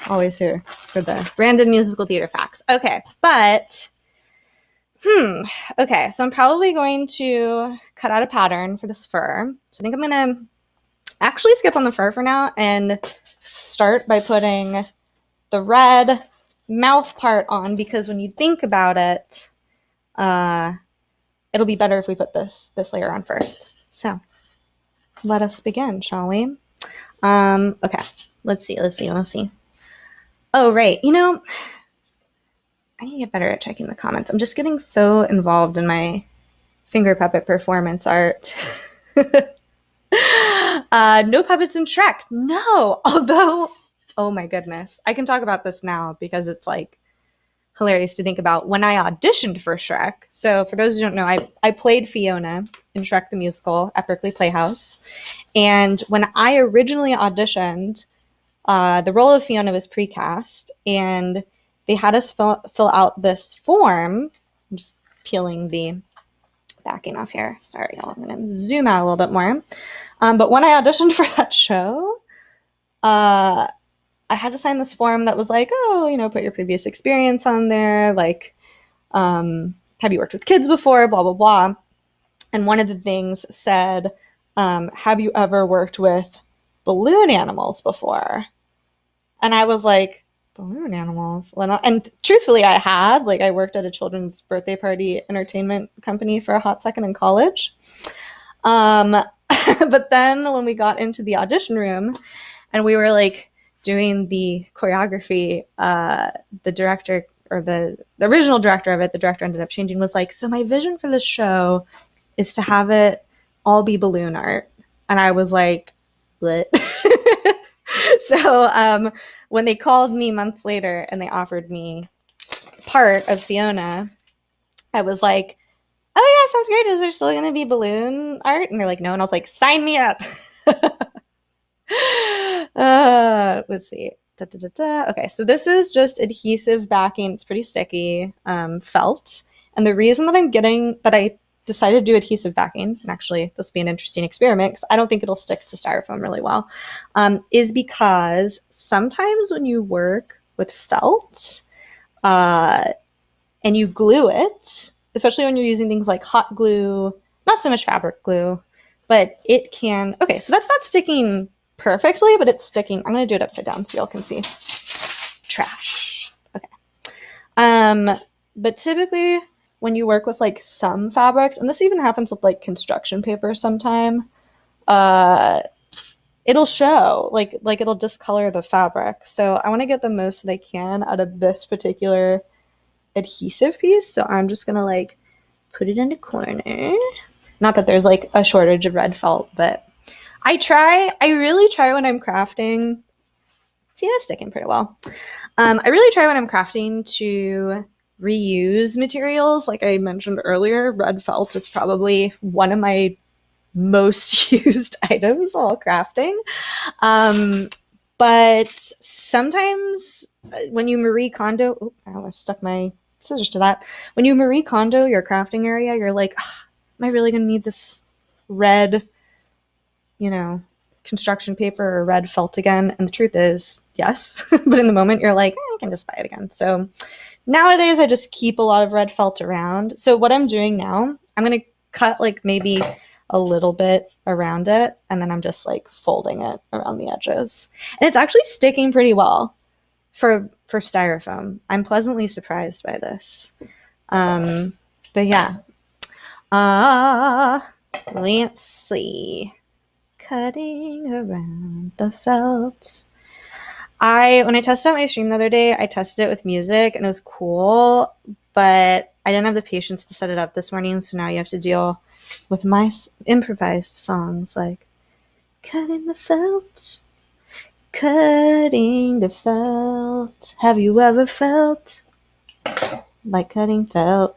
Always here for the random musical theater facts. Okay, but, okay, so I'm probably going to cut out a pattern for this fur. So I think I'm going to actually skip on the fur for now and start by putting the red mouth part on, because when you think about it, it'll be better if we put this layer on first. So let us begin, shall we? Okay, let's see. Oh, right. You know, I need to get better at checking the comments. I'm just getting so involved in my finger puppet performance art. No puppets in Shrek. No. Although, oh my goodness. I can talk about this now because it's like hilarious to think about when I auditioned for Shrek. So for those who don't know, I played Fiona in Shrek the Musical at Berkeley Playhouse. And when I originally auditioned, the role of Fiona was precast, and they had us fill out this form. I'm just peeling the backing off here. Sorry, y'all. I'm going to zoom out a little bit more. But when I auditioned for that show, I had to sign this form that was like, oh, you know, put your previous experience on there. Like, have you worked with kids before? Blah, blah, blah. And one of the things said, have you ever worked with balloon animals before? And I was like, balloon animals? And truthfully, I had. Like, I worked at a children's birthday party entertainment company for a hot second in college. But then when we got into the audition room and we were like doing the choreography, the director, or the original director of it, the director ended up changing, was like, so my vision for this show is to have it all be balloon art. And I was like, what? So when they called me months later and they offered me part of Fiona, I was like, oh yeah, sounds great. Is there still going to be balloon art? And they're like, no. And I was like, sign me up. Let's see. Okay, so this is just adhesive backing. It's pretty sticky, felt. And the reason that I decided to do adhesive backing, and actually this will be an interesting experiment because I don't think it'll stick to styrofoam really well, is because sometimes when you work with felt and you glue it, especially when you're using things like hot glue, not so much fabric glue, but it can, okay, so that's not sticking perfectly, but it's sticking. I'm going to do it upside down so y'all can see. Trash. Okay. But typically when you work with like some fabrics, and this even happens with like construction paper sometime, it'll show, like it'll discolor the fabric. So I want to get the most that I can out of this particular adhesive piece. So I'm just going to like put it in the corner. Not that there's like a shortage of red felt, but I really try when I'm crafting. See, that's sticking pretty well. I really try when I'm crafting to reuse materials. Like I mentioned earlier, red felt is probably one of my most used items while crafting. But sometimes when you Marie Kondo, I almost stuck my scissors to that. When you Marie Kondo your crafting area, you're like, am I really going to need this red, construction paper or red felt again? And the truth is, yes. But in the moment, you're like, I can just buy it again. So nowadays, I just keep a lot of red felt around. So what I'm doing now, I'm going to cut like maybe a little bit around it, and then I'm just like folding it around the edges. And it's actually sticking pretty well for styrofoam. I'm pleasantly surprised by this. But yeah. Let's see. Cutting around the felt. When I tested out my stream the other day, I tested it with music and it was cool, but I didn't have the patience to set it up this morning, so now you have to deal with my improvised songs like cutting the felt, cutting the felt. Have you ever felt like cutting felt?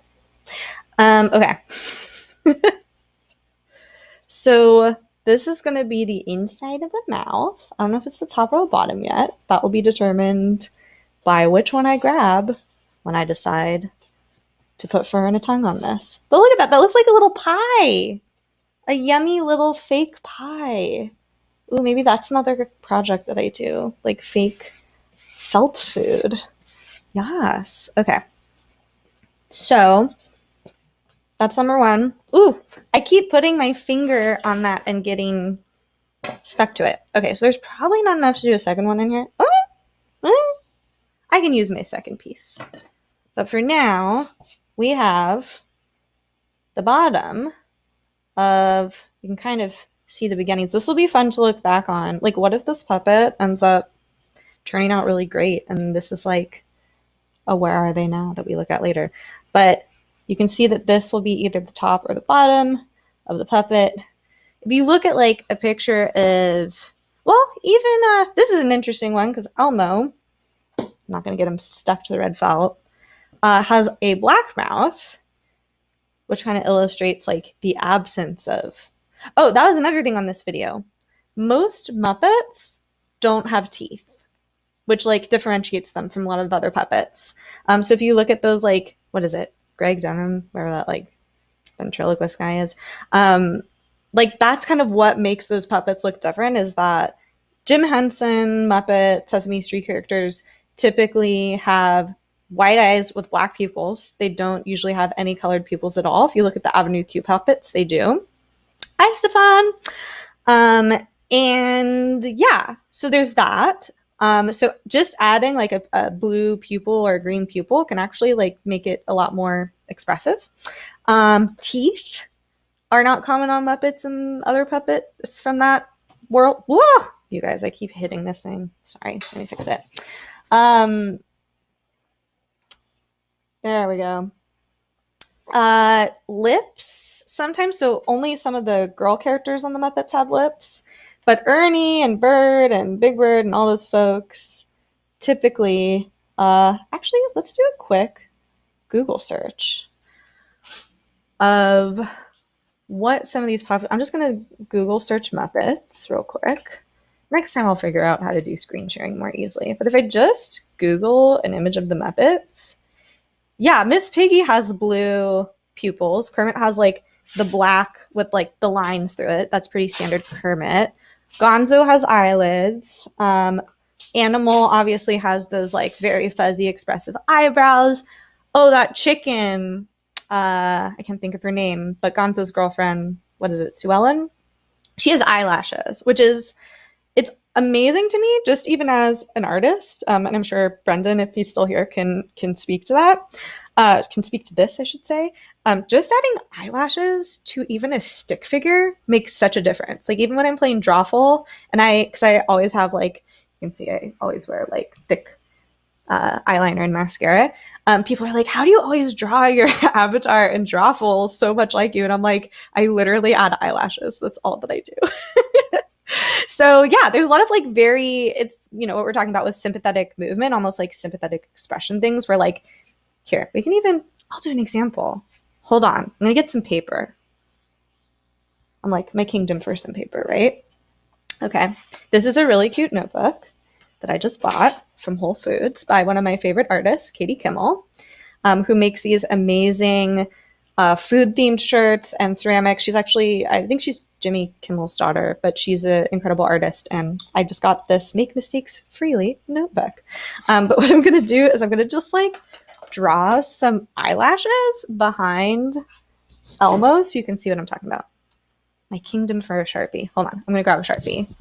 Okay. So this is going to be the inside of the mouth. I don't know if it's the top or the bottom yet. That will be determined by which one I grab when I decide to put fur and a tongue on this. But look at that. That looks like a little pie. A yummy little fake pie. Ooh, maybe that's another project that I do. Like fake felt food. Yes. Okay. So that's number one. Ooh, I keep putting my finger on that and getting stuck to it. Okay, so there's probably not enough to do a second one in here. I can use my second piece. But for now, we have the bottom of, you can kind of see the beginnings. This will be fun to look back on. Like, what if this puppet ends up turning out really great and this is like a where are they now that we look at later. But you can see that this will be either the top or the bottom of the puppet. If you look at like a picture of, well, even this is an interesting one because Elmo, I'm not going to get him stuck to the red felt, has a black mouth, which kind of illustrates like the absence of. Oh, that was another thing on this video. Most Muppets don't have teeth. which like differentiates them from a lot of other puppets. So if you look at those, like, what is it? Greg Denham, wherever that like ventriloquist guy is. Like that's kind of what makes those puppets look different, is that Jim Henson, Muppet, Sesame Street characters typically have white eyes with black pupils. They don't usually have any colored pupils at all. If you look at the Avenue Q puppets, they do. Hi, Stefan. And yeah, so there's that. So just adding like a blue pupil or a green pupil can actually like make it a lot more expressive. Teeth are not common on Muppets and other puppets from that world. Whoa! You guys, I keep hitting this thing. Sorry, let me fix it. There we go. Lips sometimes, so only some of the girl characters on the Muppets had lips, but Ernie and Bird and Big Bird and all those folks typically, actually, let's do a quick Google search of what some of these I'm just going to Google search Muppets real quick. Next time I'll figure out how to do screen sharing more easily. But if I just Google an image of the Muppets, yeah, Miss Piggy has blue pupils. Kermit has like the black with like the lines through it. That's pretty standard Kermit. Gonzo has eyelids. Animal obviously has those like very fuzzy, expressive eyebrows. Oh, that chicken. I can't think of her name, but Gonzo's girlfriend, what is it, Sue Ellen? She has eyelashes, which is, it's amazing to me, just even as an artist. And I'm sure Brendan, if he's still here, can speak to that. Can speak to this, I should say. Just adding eyelashes to even a stick figure makes such a difference. Like even when I'm playing Drawful, and because I always have like, you can see I always wear like thick eyeliner and mascara. People are like, how do you always draw your avatar and Drawful so much like you? And I'm like, I literally add eyelashes. That's all that I do. So yeah, there's a lot of like it's, you know, what we're talking about with sympathetic movement, almost like sympathetic expression things where like, here, we can even, I'll do an example. Hold on. I'm going to get some paper. I'm like, my kingdom for some paper, right? Okay. This is a really cute notebook that I just bought from Whole Foods by one of my favorite artists, Katie Kimmel, who makes these amazing food-themed shirts and ceramics. She's actually, I think she's Jimmy Kimmel's daughter, but she's an incredible artist. And I just got this Make Mistakes Freely notebook. But what I'm going to do is I'm going to just like draw some eyelashes behind Elmo so you can see what I'm talking about. My kingdom for a Sharpie. Hold on. I'm going to grab a Sharpie.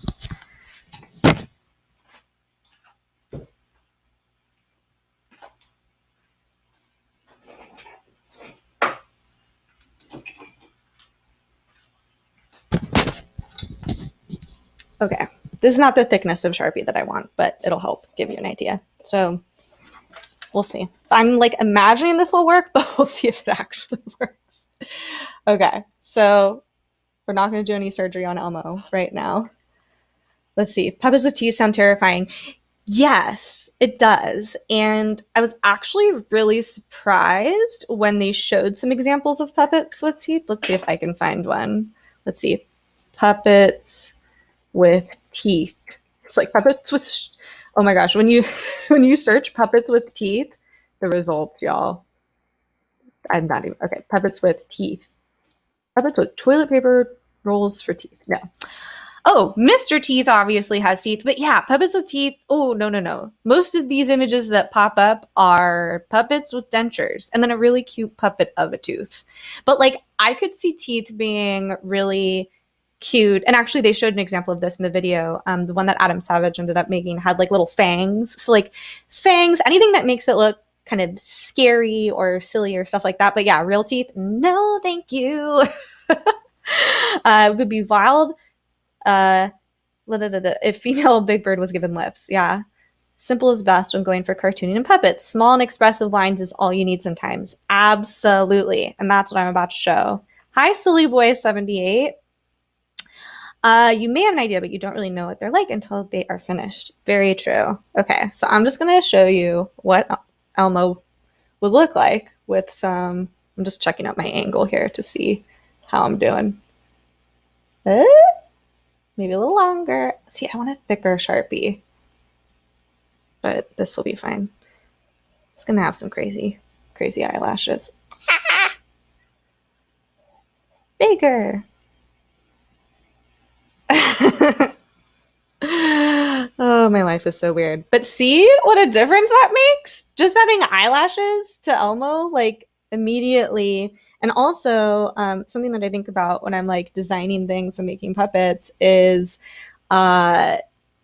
Okay, this is not the thickness of Sharpie that I want, but it'll help give you an idea. So we'll see. I'm like imagining this will work, but we'll see if it actually works. Okay, so we're not going to do any surgery on Elmo right now. Let's see. Puppets with teeth sound terrifying. Yes, it does. And I was actually really surprised when they showed some examples of puppets with teeth. Let's see if I can find one. Let's see. Puppets with teeth. It's like puppets with oh my gosh, when you search puppets with teeth, the results, y'all. I'm not even okay. Puppets with teeth. Puppets with toilet paper rolls for teeth. No. Oh, Mr. Teeth obviously has teeth, but yeah, puppets with teeth. Oh, no. Most of these images that pop up are puppets with dentures and then a really cute puppet of a tooth. But like I could see teeth being really cute. And actually they showed an example of this in the video. The one that Adam Savage ended up making had like little fangs. So like fangs, anything that makes it look kind of scary or silly or stuff like that. But yeah, real teeth, no, thank you. It would be wild if female Big Bird was given lips. Yeah. Simple is best when going for cartooning and puppets. Small and expressive lines is all you need sometimes. Absolutely. And that's what I'm about to show. Hi, Silly Boy 78. You may have an idea, but you don't really know what they're like until they are finished. Very true. Okay, so I'm just going to show you what Elmo would look like with some, I'm just checking out my angle here to see how I'm doing. Maybe a little longer. See, I want a thicker Sharpie. but this will be fine. It's gonna have some crazy eyelashes. Bigger. Oh, my life is so weird. But see what a difference that makes? Just adding eyelashes to Elmo, like immediately. And also, something that I think about when I'm like designing things and making puppets is uh,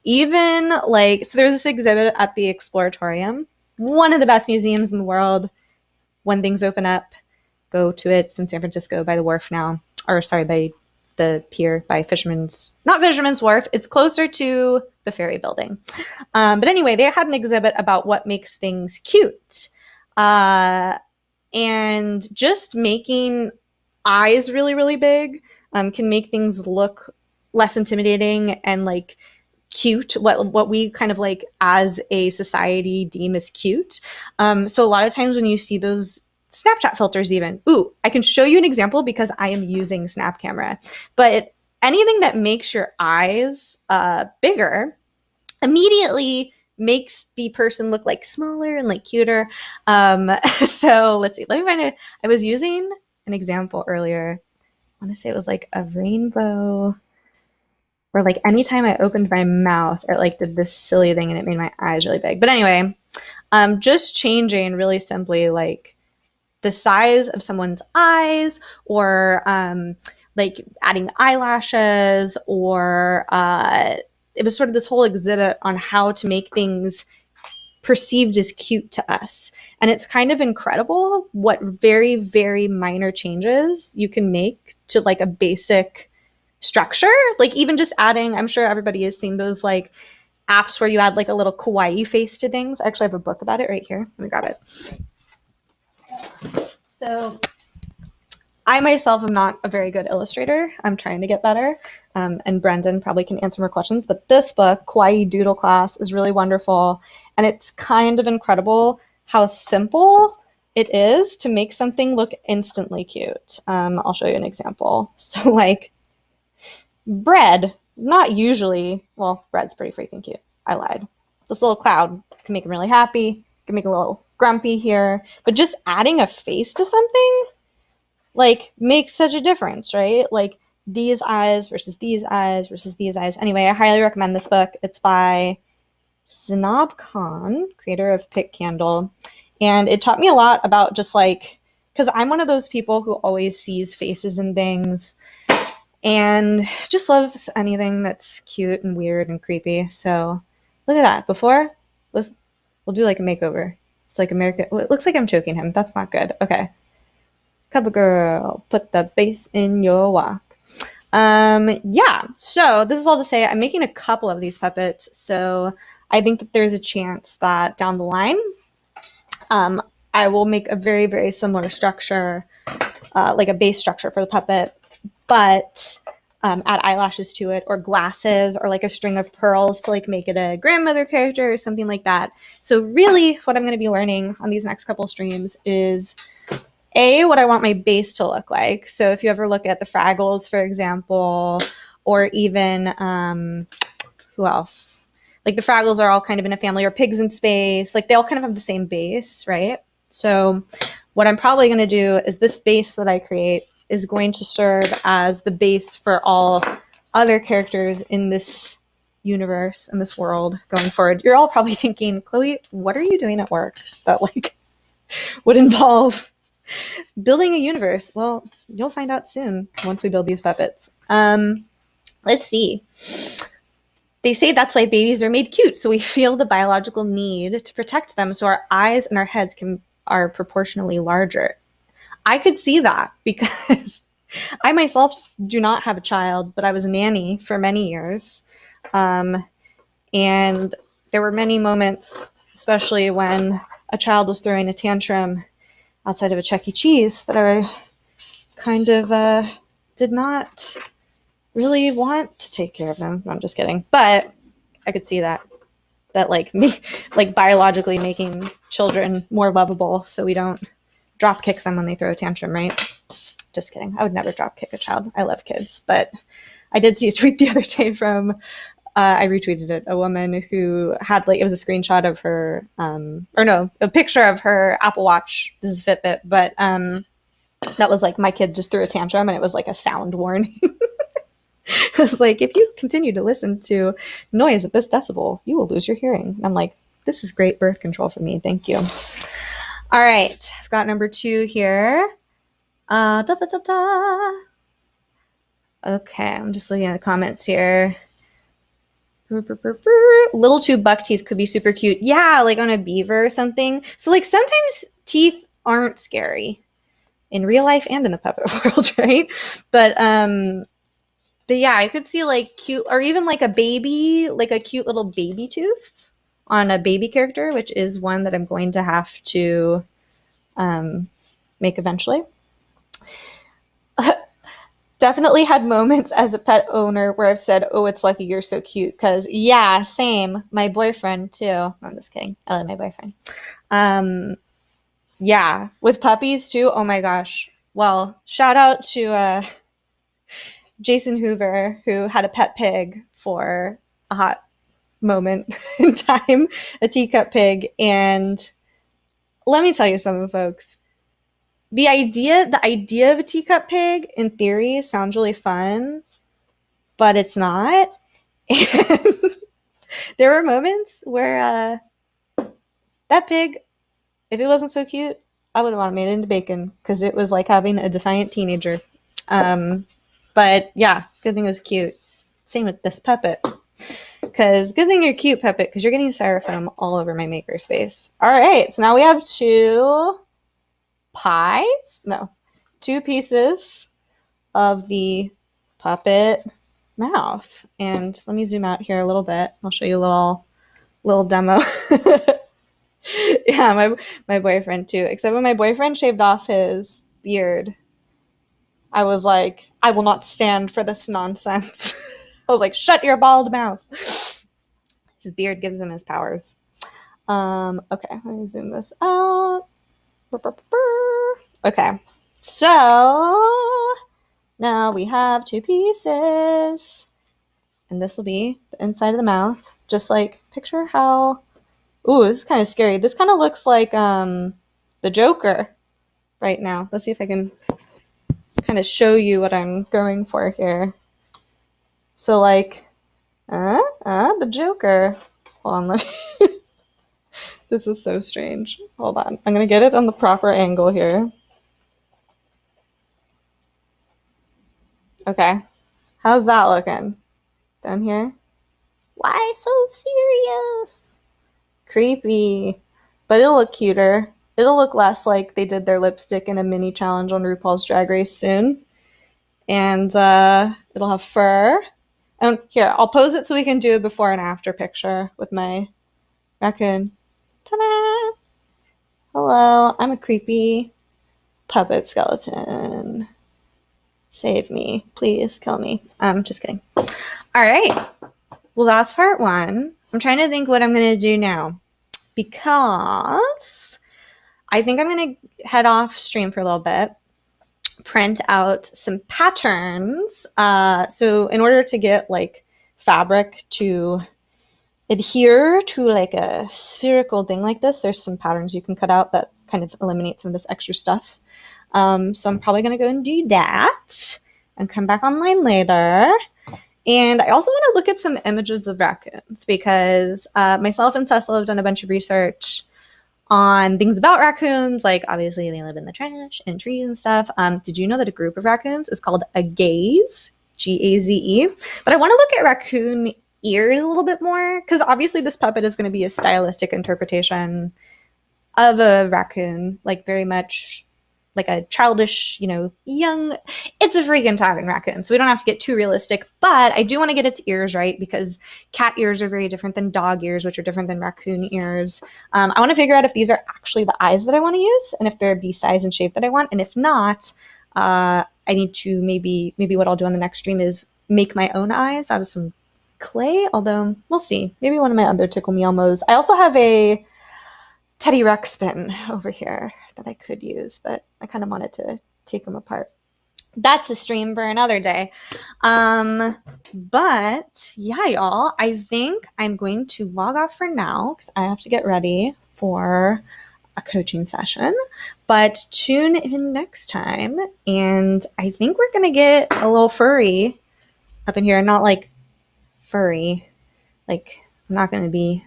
even like, so there's this exhibit at the Exploratorium, one of the best museums in the world. When things open up, go to it. It's in San Francisco by the wharf now, or sorry, by the pier by not Fisherman's Wharf. It's closer to the ferry building. But anyway, they had an exhibit about what makes things cute. And just making eyes really, really big can make things look less intimidating and like cute, what we kind of like as a society deem as cute. So a lot of times when you see those Snapchat filters even, I can show you an example because I am using Snap Camera, but anything that makes your eyes bigger immediately makes the person look like smaller and like cuter. So let's see, let me find it. I was using an example earlier. I want to say it was like a rainbow, or like anytime I opened my mouth, it like did this silly thing and it made my eyes really big. But anyway, just changing really simply like the size of someone's eyes, or like adding eyelashes, or it was sort of this whole exhibit on how to make things perceived as cute to us. And it's kind of incredible what very, very minor changes you can make to like a basic structure. Like even just adding, I'm sure everybody has seen those like apps where you add like a little kawaii face to things. I actually have a book about it right here. Let me grab it. So I myself am not a very good illustrator. I'm trying to get better. And Brendan probably can answer more questions. But this book, Kawaii Doodle Class, is really wonderful. And it's kind of incredible how simple it is to make something look instantly cute. I'll show you an example. So like bread, not usually, well, bread's pretty freaking cute. I lied. This little cloud can make him really happy, can make him a little grumpy here. But just adding a face to something like makes such a difference, right? Like these eyes versus these eyes versus these eyes. Anyway, I highly recommend this book. It's by Zanab Khan, creator of Pick Candle. And it taught me a lot about just like, because I'm one of those people who always sees faces and things and just loves anything that's cute and weird and creepy. So look at that. Before, we'll do like a makeover. It's like American. Well, it looks like I'm choking him. That's not good. Okay. Cover girl, put the bass in your walk. Yeah, so this is all to say I'm making a couple of these puppets, so I think that there's a chance that down the line I will make a very, very similar structure, like a base structure for the puppet, but add eyelashes to it, or glasses, or like a string of pearls to like make it a grandmother character or something like that. So really what I'm going to be learning on these next couple streams is what I want my base to look like. So if you ever look at the Fraggles, for example, or even who else? Like the Fraggles are all kind of in a family, or Pigs in Space. Like they all kind of have the same base, right? So what I'm probably going to do is this base that I create is going to serve as the base for all other characters in this universe, in this world going forward. You're all probably thinking, Chloe, what are you doing at work that like would involve building a universe? Well, you'll find out soon once we build these puppets. Let's see. They say that's why babies are made cute, so we feel the biological need to protect them, so our eyes and our heads are proportionally larger. I could see that because I myself do not have a child, but I was a nanny for many years. And there were many moments, especially when a child was throwing a tantrum outside of a Chuck E. Cheese, that I kind of did not really want to take care of them. No, I'm just kidding. But I could see that like me, like biologically making children more lovable so we don't drop kick them when they throw a tantrum, right? Just kidding. I would never drop kick a child. I love kids. But I did see a tweet the other day from I retweeted it. A woman who had like, it was a screenshot of her, or no, a picture of her Apple Watch. This is Fitbit, but that was like, my kid just threw a tantrum, and it was like a sound warning. It was like, if you continue to listen to noise at this decibel, you will lose your hearing. And I'm like, this is great birth control for me. Thank you. All right, I've got number 2 here. Okay, I'm just looking at the comments here. Little tube buck teeth could be super cute. Yeah, like on a beaver or something. So like sometimes teeth aren't scary in real life and in the puppet world, right? But yeah, I could see like cute, or even like a baby, like a cute little baby tooth on a baby character, which is one that I'm going to have to make eventually. Definitely had moments as a pet owner where I've said, oh, it's lucky you're so cute. Because, yeah, same. My boyfriend, too. No, I'm just kidding. I love my boyfriend. Yeah, with puppies, too. Oh, my gosh. Well, shout out to Jason Hoover, who had a pet pig for a hot moment in time, a teacup pig. And let me tell you something, folks. The idea of a teacup pig, in theory, sounds really fun, but it's not. And there were moments where that pig, if it wasn't so cute, I would have wanted made it into bacon, because it was like having a defiant teenager. But yeah, good thing it was cute. Same with this puppet. Because good thing you're cute, puppet, because you're getting styrofoam all over my makerspace. All right, so now we have 2 pies. No, 2 pieces of the puppet mouth. And let me zoom out here a little bit. I'll show you a little demo. Yeah, my boyfriend too. Except when my boyfriend shaved off his beard, I was like, I will not stand for this nonsense. I was like, shut your bald mouth. His beard gives him his powers. Okay, let me zoom this out. Okay, so now we have 2 pieces. And this will be the inside of the mouth. Just like, picture how... Ooh, this is kind of scary. This kind of looks like the Joker right now. Let's see if I can kind of show you what I'm going for here. So like, the Joker. Hold on, let me... This is so strange. Hold on. I'm going to get it on the proper angle here. Okay. How's that looking? Down here? Why so serious? Creepy. But it'll look cuter. It'll look less like they did their lipstick in a mini challenge on RuPaul's Drag Race soon. And it'll have fur. And here, I'll pose it so we can do a before and after picture with my raccoon. Ta-da! Hello, I'm a creepy puppet skeleton. Save me. Please kill me. Just kidding. All right. Well, that's part 1. I'm trying to think what I'm going to do now, because I think I'm going to head off stream for a little bit, print out some patterns. So in order to get like fabric to adhere to like a spherical thing like this, there's some patterns you can cut out that kind of eliminate some of this extra stuff. So I'm probably going to go and do that and come back online later. And I also want to look at some images of raccoons, because myself and Cecil have done a bunch of research on things about raccoons. Like, obviously, they live in the trash and trees and stuff. Did you know that a group of raccoons is called a gaze? G-A-Z-E. But I want to look at raccoon ears a little bit more, because obviously this puppet is going to be a stylistic interpretation of a raccoon, like very much like a childish, young, it's a freaking talking raccoon. So we don't have to get too realistic, but I do want to get its ears right, because cat ears are very different than dog ears, which are different than raccoon ears. I want to figure out if these are actually the eyes that I want to use, and if they're the size and shape that I want. And if not, I need to maybe what I'll do on the next stream is make my own eyes out of some clay, although we'll see. Maybe one of my other Tickle Me Elmos. I also have a Teddy Ruxpin over here that I could use, but I kind of wanted to take them apart. that's a stream for another day. But yeah, y'all, I think I'm going to log off for now because I have to get ready for a coaching session. But tune in next time, and I think we're gonna get a little furry up in here. Not like furry, like I'm not gonna be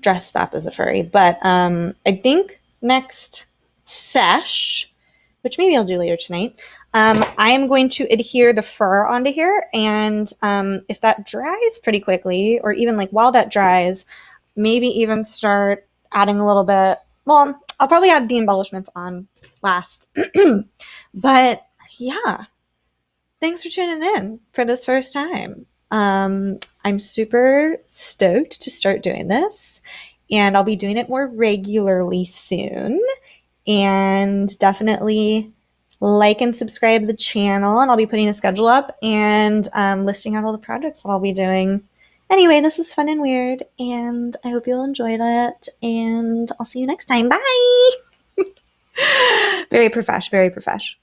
dressed up as a furry, but I think next sesh, which maybe I'll do later tonight, I am going to adhere the fur onto here, and if that dries pretty quickly, or even like while that dries, maybe even start adding a little bit. Well, I'll probably add the embellishments on last. But yeah, thanks for tuning in for this first time. I'm super stoked to start doing this, and I'll be doing it more regularly soon. And definitely like and subscribe to the channel, and I'll be putting a schedule up and listing out all the projects that I'll be doing. Anyway, this is fun and weird, and I hope you'll enjoyed it, and I'll see you next time. Bye! Very profesh, very profesh.